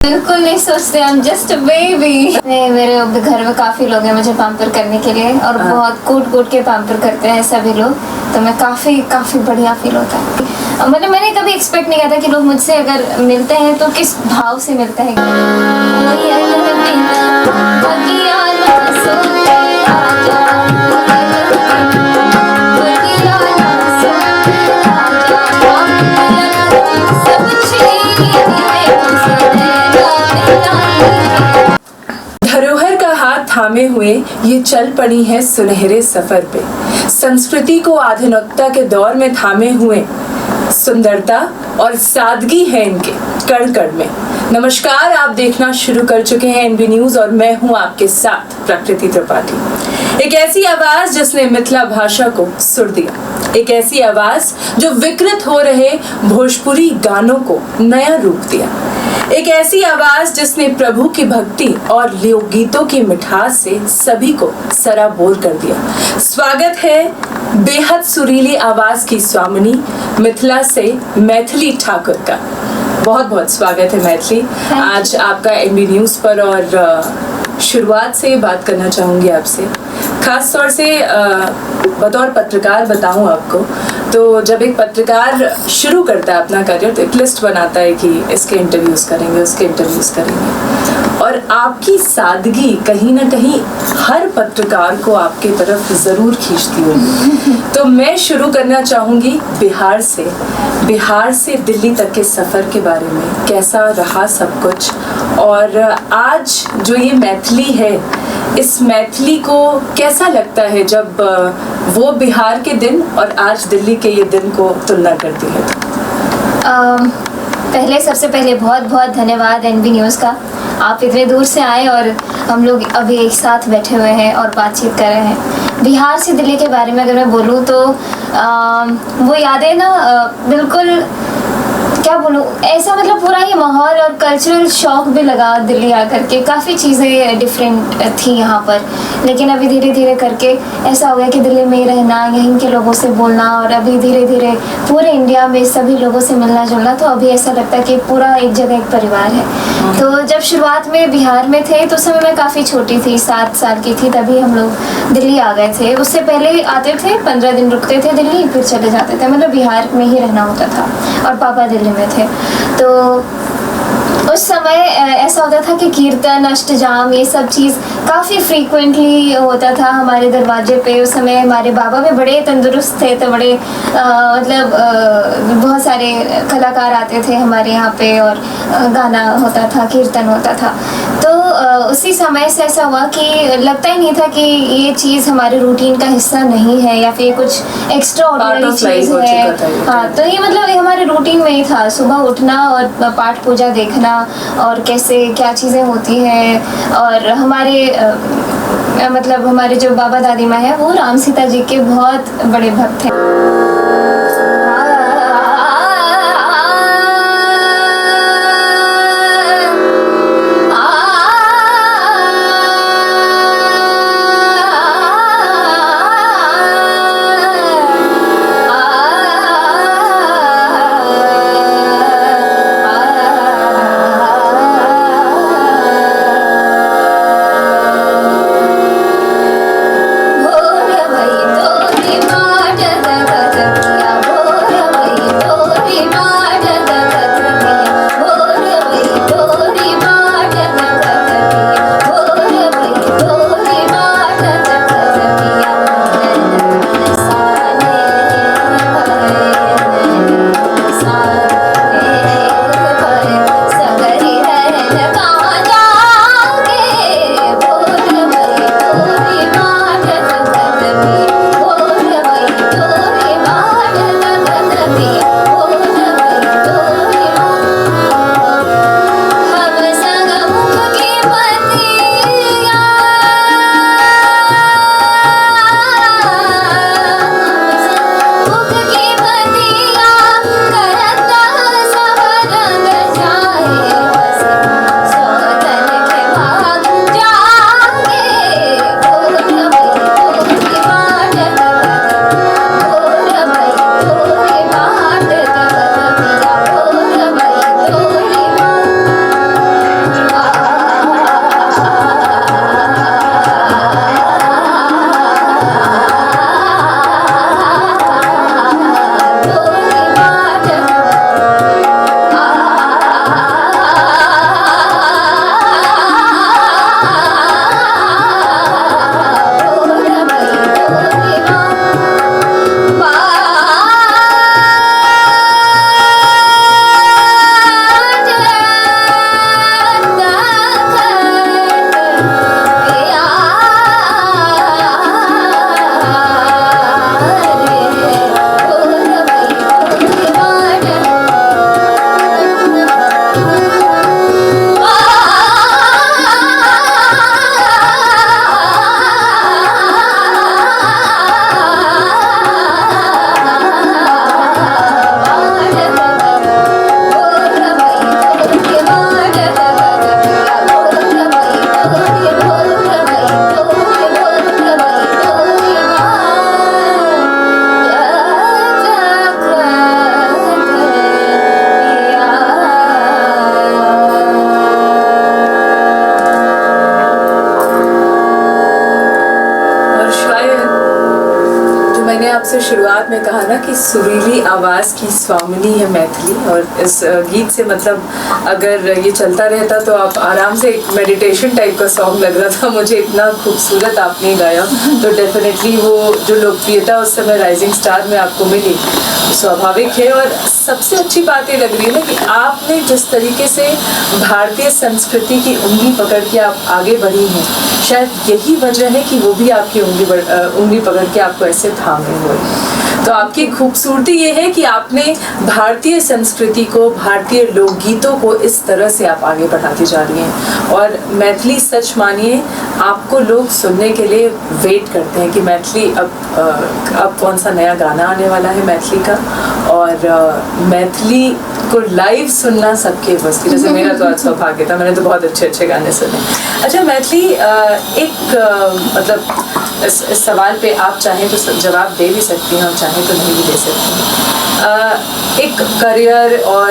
बिल्कुल नहीं सोचते, हम जस्ट बेबी। मेरे घर में काफी लोग हैं मुझे पैम्पर करने के लिए और बहुत कूट कूट के पैम्पर करते हैं सभी लोग, तो मैं काफी बढ़िया फील होता है। मतलब मैंने कभी एक्सपेक्ट नहीं किया था कि लोग मुझसे अगर मिलते हैं तो किस भाव से मिलते हैं। धरोहर का हाथ थामे हुए ये चल पड़ी है सुनहरे सफर पे, संस्कृति को आधुनिकता के दौर में थामे हुए सुंदरता और सादगी है इनके कण कण में। नमस्कार, आप देखना शुरू कर चुके हैं एनबी न्यूज और मैं हूं आपके साथ प्रकृति त्रिपाठी। एक ऐसी आवाज जिसने मिथिला भाषा को सुर दिया, एक ऐसी आवाज जो विकृत हो रहे भोजपुरी गानों को नया रूप दिया, एक ऐसी आवाज जिसने प्रभु की भक्ति और लोकगीतों की मिठास से सभी को सराबोर कर दिया। स्वागत है बेहद सुरीली आवाज की स्वामिनी मिथिला से मैथिली ठाकुर का। बहुत बहुत स्वागत है मैथिली, आज आपका एनबी न्यूज पर। और शुरुआत से बात करना चाहूंगी आपसे, खास तौर से बतौर पत्रकार बताऊं आपको, तो जब एक पत्रकार शुरू करता है अपना करियर तो एक लिस्ट बनाता है कि इसके इंटरव्यूज करेंगे, उसके इंटरव्यूज करेंगे, और आपकी सादगी कहीं ना कहीं हर पत्रकार को आपके तरफ जरूर खींचती होगी। तो मैं शुरू करना चाहूंगी बिहार से दिल्ली तक के सफर के बारे में, कैसा रहा सब कुछ, और आज जो ये मैथिली है, इस मैथिली को कैसा लगता है जब वो बिहार के दिन और आज दिल्ली के ये दिन को तुलना करती है? सबसे पहले बहुत बहुत धन्यवाद एनबी न्यूज़ का, आप इतने दूर से आए और हम लोग अभी एक साथ बैठे हुए हैं और बातचीत कर रहे हैं। बिहार से दिल्ली के बारे में अगर मैं बोलूँ तो वो यादें ना बिल्कुल क्या बोलूँ, ऐसा मतलब पूरा ही माहौल और कल्चरल शॉक भी लगा दिल्ली आकर के। काफ़ी चीज़ें डिफरेंट थी यहाँ पर, लेकिन अभी धीरे धीरे करके ऐसा हो गया कि दिल्ली में ही रहना, यहीं के लोगों से बोलना, और अभी धीरे धीरे पूरे इंडिया में सभी लोगों से मिलना जुलना, तो अभी ऐसा लगता है कि पूरा एक जगह एक परिवार है। तो जब शुरुआत में बिहार में थे तो उस समय मैं काफ़ी छोटी थी, 7 साल की थी, तभी हम लोग दिल्ली आ गए थे। उससे पहले आते थे, 15 दिन रुकते थे दिल्ली, फिर चले जाते थे, मतलब बिहार में ही रहना होता था, और पापा दिल्ली में थे। तो उस समय ऐसा होता था कि कीर्तन, अष्टजाम, ये सब चीज़ काफ़ी फ्रीक्वेंटली होता था हमारे दरवाजे पे। उस समय हमारे बाबा भी बड़े तंदुरुस्त थे, तो बड़े मतलब बहुत सारे कलाकार आते थे हमारे यहाँ पे, और गाना होता था, कीर्तन होता था। तो उसी समय से ऐसा हुआ कि लगता ही नहीं था कि ये चीज़ हमारे रूटीन का हिस्सा नहीं है, या फिर कुछ एक्स्ट्रा ऑर्डिनरी चीज़ है। हाँ, तो ये मतलब ये हमारे रूटीन में ही था, सुबह उठना और पाठ पूजा देखना, और कैसे क्या चीज़ें होती हैं। और हमारे मतलब हमारे जो बाबा दादी माँ हैं वो राम सीता जी के बहुत बड़े भक्त हैं। मैंने आपसे शुरुआत में कहा ना कि सुरीली आवाज़ की स्वामिनी है मैथिली, और इस गीत से मतलब अगर ये चलता रहता तो आप आराम से एक मेडिटेशन टाइप का सॉन्ग लग रहा था मुझे, इतना खूबसूरत आपने गाया। तो डेफिनेटली वो जो लोकप्रियता उस समय राइजिंग स्टार में आपको मिली स्वाभाविक है। और सबसे अच्छी बात ये लग रही है ना कि आपने जिस तरीके से भारतीय संस्कृति की उंगली पकड़ के आप आगे बढ़ी हैं, शायद यही वजह है कि वो भी आपकी उंगली पकड़ के आपको ऐसे थामे हुए। तो आपकी खूबसूरती ये है कि आपने भारतीय संस्कृति को, भारतीय लोकगीतों को इस तरह से आप आगे बढ़ाती जा रही हैं। और मैथिली, सच मानिए, आपको लोग सुनने के लिए वेट करते हैं कि मैथिली अब कौन सा नया गाना आने वाला है मैथिली का, और मैथिली को लाइव सुनना सबके बस की। जैसे मेरा तो आज सौभाग्य था, मैंने तो बहुत अच्छे अच्छे गाने सुने। अच्छा मैथिली, मतलब इस सवाल पे आप चाहें तो जवाब दे भी सकती हैं और चाहें तो नहीं भी दे सकती हैं। एक करियर और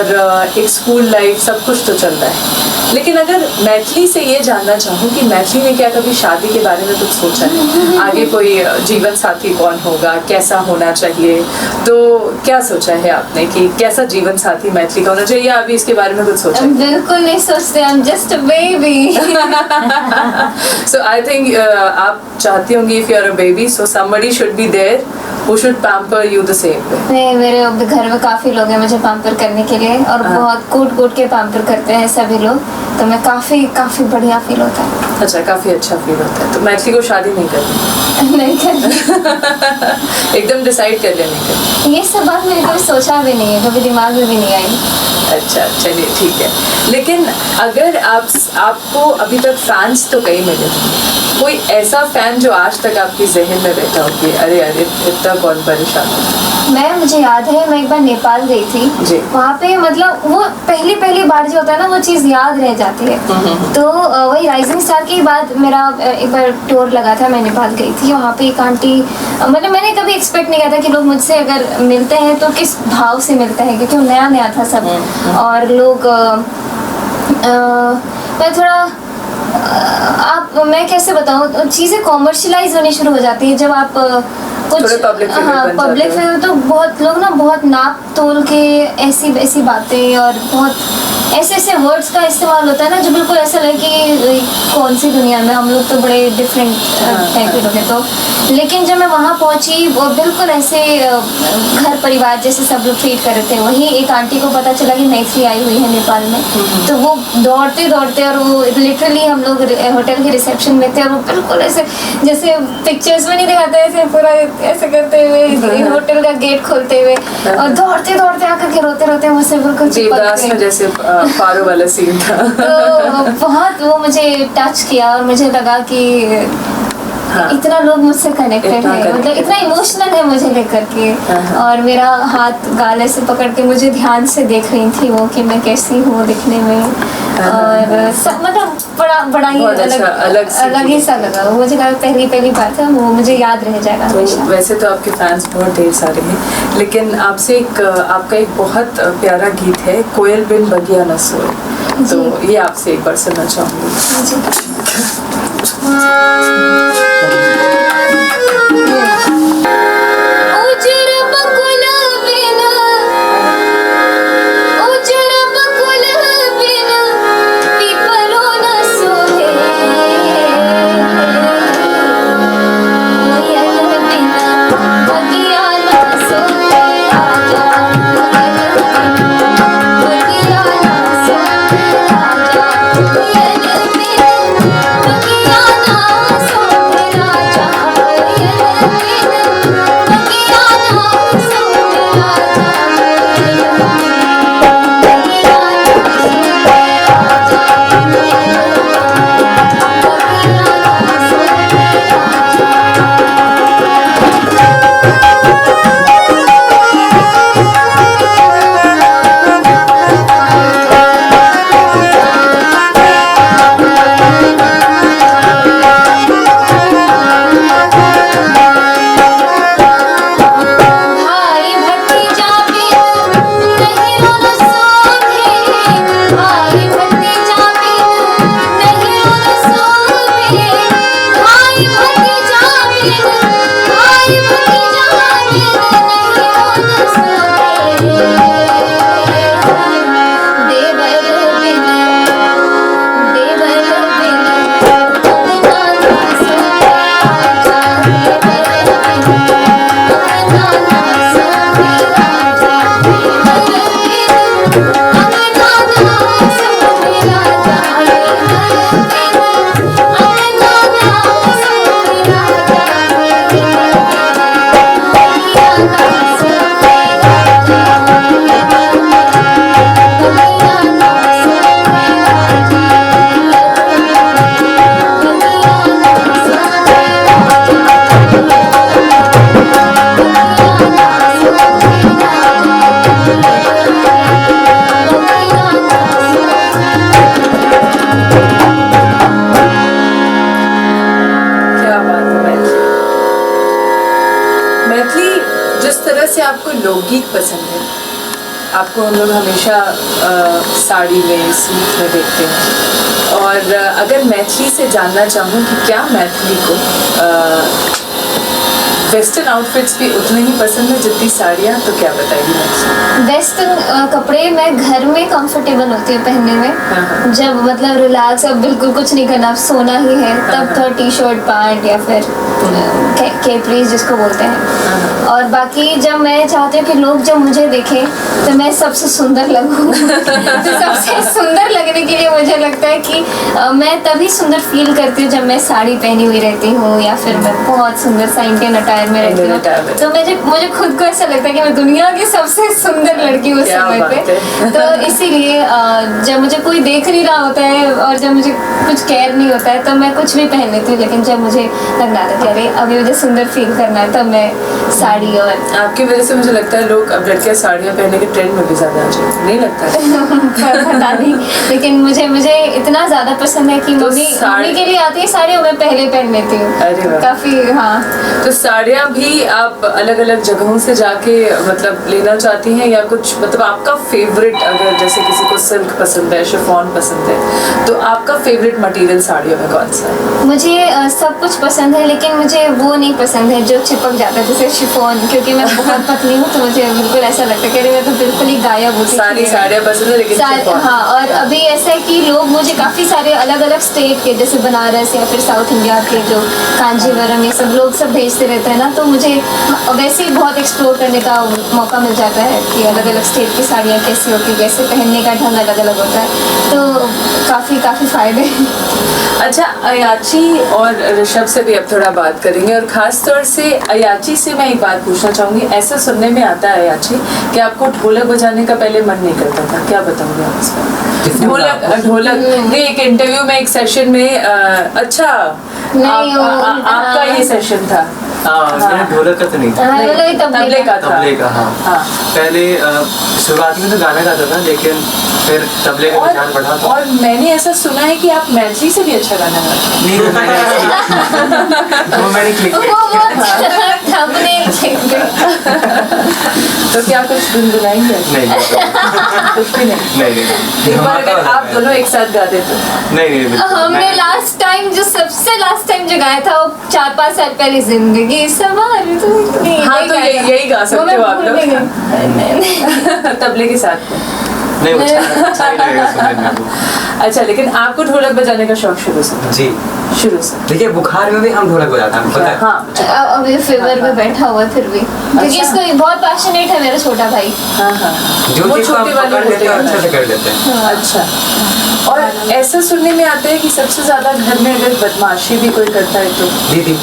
एक स्कूल लाइफ सब कुछ तो चल रहा है, लेकिन अगर मैथिली से ये जानना चाहूँ कि मैथिली ने क्या कभी शादी के बारे में कुछ सोचा है? आगे कोई जीवन साथी कौन होगा, कैसा होना चाहिए, तो क्या सोचा है आपने कि कैसा जीवन साथी मैथिली का होना चाहिए, या अभी इसके बारे में कुछ सोचा है? बिल्कुल नहीं सोचते, I'm just a baby। So I think आप चाहती होंगी if you are a baby, so somebody should be there who should pamper you the same way। नहीं, मेरे घर में काफ़ी लोग हैं मुझे पैम्पर करने के लिए, और बहुत कूट के पैम्पर करते हैं सभी लोग, तो मैं काफ़ी बढ़िया फील होता है। अच्छा, काफ़ी अच्छा फील होता है। तो मैथिली को शादी नहीं करनी? नहीं करनी। एकदम डिसाइड कर लिया नहीं करनी? ये सब बात मैंने कभी सोचा भी नहीं है, कभी दिमाग में भी नहीं आई। अच्छा, चलिए ठीक है। लेकिन अगर आपको अभी तक फैंस तो कई मिले, कोई ऐसा फैन जो आज तक आपकी जहन में बैठा हो कि अरे इतना कौन परेशान है? मुझे याद है, मैं एक बार नेपाल गई थी, वहाँ पे मतलब वो पहली बार जो होता है ना, वो चीज़ याद रह जाती है। तो वही राइजिंग स्टार के बाद मेरा एक बार टूर लगा था, मैं नेपाल गई थी। वहाँ पे एक आंटी, मतलब मैंने कभी एक्सपेक्ट नहीं किया था कि लोग मुझसे अगर मिलते हैं तो किस भाव से मिलते हैं, क्योंकि नया था सब। और लोग मैं थोड़ा मैं कैसे बताऊँ, चीज़ें कॉमर्शलाइज होनी शुरू हो जाती है जब आप कुछ पब्लिक फिगर, तो बहुत लोग ना बहुत नाप तोल के ऐसी बातें और बहुत ऐसे वर्ड्स का इस्तेमाल होता है ना, जो बिल्कुल ऐसा लगे कि कौन सी दुनिया में, हम लोग तो बड़े डिफरेंट टाइप के लोग हैं। तो लेकिन जब मैं वहाँ पहुँची, वो बिल्कुल ऐसे घर परिवार जैसे सब लोग ट्रीट कर रहे थे। वहीं एक आंटी को पता चला कि मैथिली आई हुई है नेपाल में, तो वो दौड़ते और वो लिटरली, हम लोग होटल के रिसेप्शन में थे, और वो बिल्कुल ऐसे जैसे पिक्चर्स में नहीं दिखाते, ऐसे पूरा ऐसे करते हुए होटल का गेट खोलते हुए, और दौड़ते आकर के रोते मुझसे बिल्कुल चिपक गए, जैसे पारो वाला सीन था। तो बहुत वो मुझे टच किया, और मुझे लगा कि इतना लोग मुझसे कनेक्टेड है, मतलब इतना इमोशनल है मुझे लेकर के। और मेरा हाथ गाले से पकड़ के मुझे ध्यान से देख रही थी वो, कि मैं कैसी हूँ दिखने में, और सब मतलब बड़ा ही अलग ही सा लगा मुझे। पहली बात है, वो मुझे याद रह जाएगा हमेशा। वैसे तो आपके फैंस बहुत ढेर सारे हैं, लेकिन आपसे आपका एक बहुत प्यारा गीत है, कोयल बिन बगिया न सोए, तो ये आपसे एक बार सुनना चाहूँगी। राजा से आपको लोकगीत पसंद है? आपको हम लोग हमेशा साड़ी में, सूट में देखते हैं, और अगर मैथिली से जानना चाहूँ कि क्या मैथिली को वेस्टर्न आउटफिट्स भी उतने ही पसंद है जितनी साड़ियाँ, तो क्या बताएगी मैथिली? वेस्टर्न कपड़े मैं घर में कंफर्टेबल होती हूँ पहनने में। जब मतलब रिलैक्स, अब बिल्कुल कुछ नहीं करना, अब सोना ही है, तब थोड़ा टी शर्ट पैंट या फिर कैपरीज जिसको बोलते हैं। और बाकी जब मैं चाहती हूँ कि लोग जब मुझे देखें तो मैं सबसे सुंदर लगूँ तो सबसे सुंदर लगने के लिए मुझे लगता है कि मैं तभी सुंदर फील करती हूँ जब मैं साड़ी पहनी हुई रहती हूँ या फिर मैं बहुत सुंदर सा इंडियन अटायर में रहती हूँ। तो मुझे खुद को ऐसा लगता है कि मैं दुनिया की सबसे सुंदर लड़की हूँ उस समय पे। तो इसीलिए जब मुझे कोई देख नहीं रहा होता है और जब मुझे कुछ केयर नहीं होता है तो मैं कुछ भी पहन लेती हूँ, लेकिन जब मुझे लगना था कि अरे अभी मुझे सुंदर फील करना है तब मैं साड़ी। और आपकी वजह से मुझे लगता है लोग अब लड़कियां साड़ियाँ पहनने के ट्रेंड में भी ज्यादा आ जाए, नहीं लगता है? पता नहीं, लेकिन मुझे इतना ज्यादा पसंद है कि तो मम्मी के लिए आती है साड़ी और मैं पहले पहन लेती हूँ। अरे वाह। काफी, हाँ। तो साड़ियाँ भी आप अलग अलग जगहों से जाके मतलब लेना चाहती हैं, या कुछ मतलब आपका फेवरेट, अगर जैसे किसी को सिल्क पसंद है, शिफॉन पसंद है, तो आपका फेवरेट मटेरियल साड़ियों में कौन सा है? मुझे सब कुछ पसंद है, लेकिन मुझे वो नहीं पसंद है जो चिपक जाता है, जैसे शिफॉन, क्योंकि मैं बहुत पतली हूँ तो मुझे बिल्कुल ऐसा लगता है कि अरे मैं तो बिल्कुल ही गायब होती। सारी साड़ियाँ पसंद है लेकिन शिफॉन। हाँ, और अभी ऐसा है कि लोग मुझे काफ़ी सारे अलग अलग स्टेट के, जैसे बनारस या फिर साउथ इंडिया के जो कांजीवरम, ये सब लोग सब भेजते रहते हैं ना, तो मुझे वैसे ही बहुत एक्सप्लोर करने का मौका मिल जाता है कि अलग अलग स्टेट की साड़ियाँ कैसी होती है, कैसे पहनने का ढंग अलग अलग होता है, तो काफ़ी फ़ायदे हैं। अच्छा, अयाची और ऋषभ से भी अब थोड़ा बात करेंगे, और खास तौर से अयाची से मैं एक बात पूछना चाहूँगी। ऐसा सुनने में आता है अयाची कि आपको ढोलक बजाने का पहले मन नहीं करता था, क्या बताओगे आप इस पर? ढोलक नहीं, एक इंटरव्यू में, एक सेशन में, अच्छा नहीं, आपका ये सेशन था? मैंने ढोलक का तो नहीं था, तबले का था। तबले का, हाँ। पहले शुरुआत में तो गाना गाता था, लेकिन फिर तबले का रुझान बढ़ा था। और मैंने ऐसा सुना है कि आप मैथिली से भी अच्छा गाना गाते हैं। नहीं, वो मैंने क्लिक तो क्या कुछ गुनगुनाएंगे? नहीं, कुछ भी नहीं। नहीं। एक बार अगर आप दोनों एक साथ गाते तो? नहीं। हमने लास्ट टाइम जो गाया था वो 4-5 साल पहले, जिंदगी सवार तू। हाँ, तो यही गा सकते हो आप लोग तबले के साथ में। नहीं, वो अच्छा ही लगेगा सुनने में। अच्छा, लेकिन आपको ढोलक बजाने का शौक शुरू से? जी, शुरू से। देखिए बुखार में भी हम ढोलक बजाते हैं, पता है? हाँ, अभी फीवर में बैठा हुआ है फिर भी, क्योंकि इसको बहुत पैशनेट है मेरा छोटा भाई। हाँ। जो वो चीज़ को हम छोटे वाले पकड़ लेते हैं होते हैं। अच्छे से कर लेते हैं। अच्छा, और ऐसा सुनने में आता है कि सबसे ज्यादा घर में अगर बदमाशी भी कोई करता है तो? दीदी।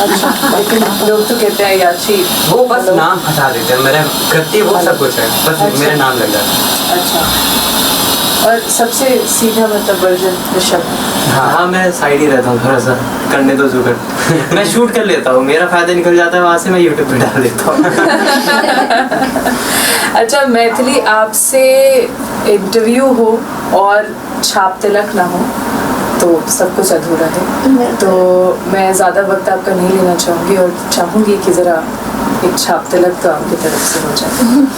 अच्छा, लेकिन लोग तो कहते हैं अयाची, वो बस नाम हटा देते हैं, मेरा करती है वो सब कुछ है, बस अच्छा। मेरा नाम लग जाता है। अच्छा, और सबसे सीधा मतलब वर्जन ऋषभ? हाँ, मैं साइड ही रहता हूँ, थोड़ा सा करने दो जो कर। मैं शूट कर लेता हूँ, मेरा फायदा निकल जाता है वहाँ से, मैं यूट्यूब पे डाल देता हूँ। अच्छा, मैथिली आपसे इंटरव्यू हो और छाप तिलक ना हो तो सब कुछ अधूरा है। तो मैं ज़्यादा वक्त आपका नहीं लेना चाहूँगी और चाहूँगी कि ज़रा एक छाप तिलक तो आपकी तरफ से हो जाए।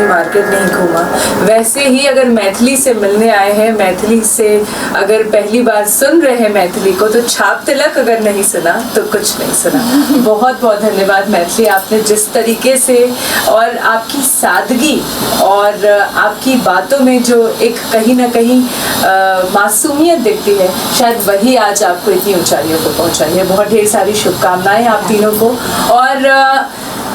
मार्केट नहीं घूमा, वैसे ही अगर मैथिली से मिलने आए हैं, मैथिली से अगर पहली बार सुन रहे हैं मैथिली को, तो छाप तिलक अगर नहीं सुना तो कुछ नहीं सुना। बहुत बहुत धन्यवाद मैथिली, आपने जिस तरीके से और आपकी सादगी और आपकी बातों में जो एक कहीं ना कहीं मासूमियत दिखती है, शायद वही आज आपको इतनी ऊंचाइयों को पहुंचाई है। बहुत ढेर सारी शुभकामनाएं आप तीनों को। और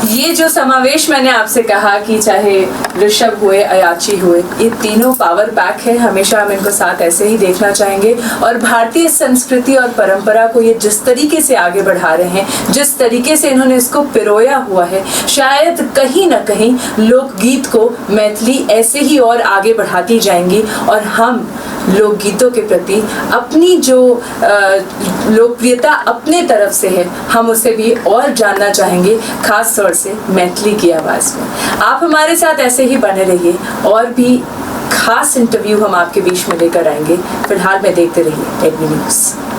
ये जो समावेश मैंने आपसे कहा कि चाहे ऋषभ हुए, अयाची हुए, ये तीनों पावर पैक है, हमेशा हम इनको साथ ऐसे ही देखना चाहेंगे। और भारतीय संस्कृति और परंपरा को ये जिस तरीके से आगे बढ़ा रहे हैं, जिस तरीके से इन्होंने इसको पिरोया हुआ है, शायद कहीं ना कहीं लोकगीत को मैथिली ऐसे ही और आगे बढ़ाती जाएंगी। और हम लोकगीतों के प्रति अपनी जो लोकप्रियता अपने तरफ से है, हम उसे भी और जानना चाहेंगे, खास तौर से मैथिली की आवाज़ में। आप हमारे साथ ऐसे ही बने रहिए, और भी खास इंटरव्यू हम आपके बीच में लेकर आएंगे। फिलहाल में देखते रहिए एडमी न्यूज़।